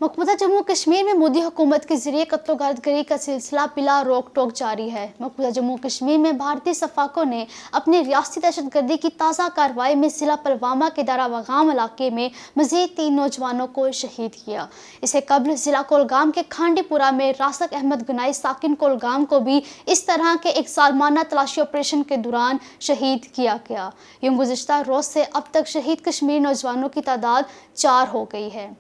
मकबूजा जम्मू कश्मीर में मोदी हुकूमत के जरिए कत्ल गारतगरी का सिलसिला बिला रोक टोक जारी है। मकबूजा जम्मू कश्मीर में भारतीय सफाकों ने अपने रियासती दहशतगर्दी की ताज़ा कार्रवाई में जिला पुलवामा के दारावगाम इलाके में मजीद 3 नौजवानों को शहीद किया। इससे कबल जिला कोलगाम के खांडीपुरा में रासक अहमद गुनाई साकिन कोलगाम को भी इस तरह के एक सालमाना तलाशी ऑपरेशन के दौरान शहीद किया गया। यूं गुज़िश्ता रोज़ से अब तक शहीद कश्मीरी नौजवानों की तादाद 4 हो गई है।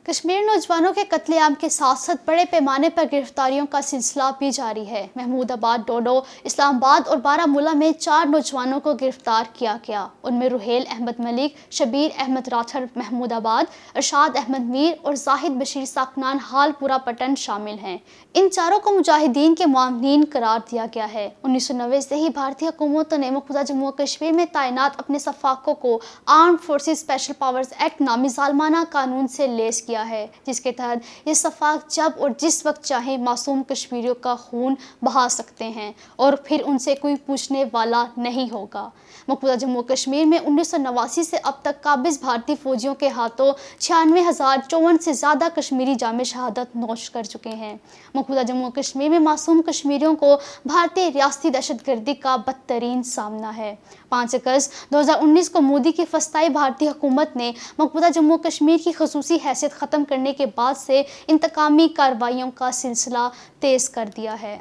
कश्मीरी नौजवानों के कत्लेआम के साथ साथ बड़े पैमाने पर गिरफ्तारियों का सिलसिला भी जारी है। महमूदाबाद, डोडो, इस्लामाबाद और बारामूला में 4 नौजवानों को गिरफ्तार किया गया। उनमें रुहेल अहमद मलिक, शबीर अहमद राठर महमूदाबाद, अरशाद अहमद मीर और जाहिद बशीर साकनान हालपुरा पटन शामिल हैं। इन चारों को मुजाहिदीन के मामलीन करार दिया गया है। 1990 से ही भारतीय हुकूमत ने मकबूजा जम्मू कश्मीर में तैनात अपने सफाकों को armed forces special powers act नामी ज़ालमाना कानून से लेस किया है, जिसके तहत ये सफाक जब और जिस वक्त चाहे मासूम कश्मीरियों का खून बहा सकते हैं और फिर उनसे कोई पूछने वाला नहीं होगा। मकबूजा जम्मू कश्मीर में 1989 से अब तक काबिज भारतीय फौजियों के हाथों 96,054 से ज़्यादा कश्मीरी जामे शहादत नोश कर चुके हैं। मकबूजा जम्मू कश्मीर में मासूम कश्मीरियों को भारतीय रियासती दहशतगर्दी का बदतरीन सामना है। 5 अगस्त 2019 को मोदी की फस्ताई भारतीय हुकूमत ने मकबूजा जम्मू कश्मीर की खसूसी हैसियत ख़त्म करने के बाद से इंतकामी कार्रवाइयों का सिलसिला तेज़ कर दिया है।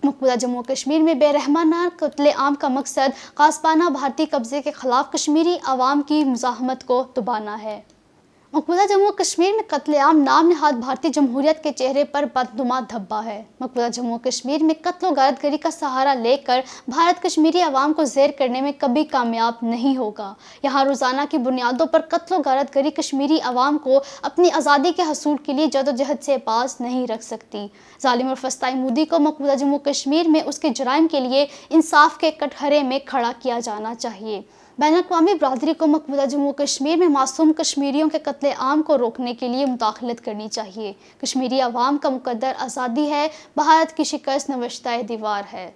मकबूजा जम्मू कश्मीर में बेरहमाना कत्लेआम का मकसद ग़ाज़बाना भारतीय कब्ज़े के ख़िलाफ़ कश्मीरी अवाम की मुज़ाहमत को दबाना है। मकबूजा जम्मू कश्मीर में कत्लेआम नाम नहाद भारतीय जमहूरियत के चेहरे पर बदनुमा धब्बा है। मकबूजा जम्मू कश्मीर में कत्ल और गारतगरी का सहारा लेकर भारत कश्मीरी अवाम को ज़ेर करने में कभी कामयाब नहीं होगा। यहाँ रोज़ाना की बुनियादों पर कत्ल और गारतगरी कश्मीरी अवाम को अपनी आज़ादी के हसूल के लिए जदोजहद से बाज नहीं रख सकती। ज़ालिम और फस्ताई मोदी को मकबूजा जम्मू कश्मीर में उसके जराइम के लिए इंसाफ के कटघरे में खड़ा किया जाना चाहिए। बैनुल-अक़वामी बरादरी को मकबूजा जम्मू कश्मीर में मासूम कश्मीरियों के कत्लेआम को रोकने के लिए मुदाखलत करनी चाहिए। कश्मीरी अवाम का मुकद्दर आज़ादी है, भारत की शिकस्त नवश्ता दीवार है।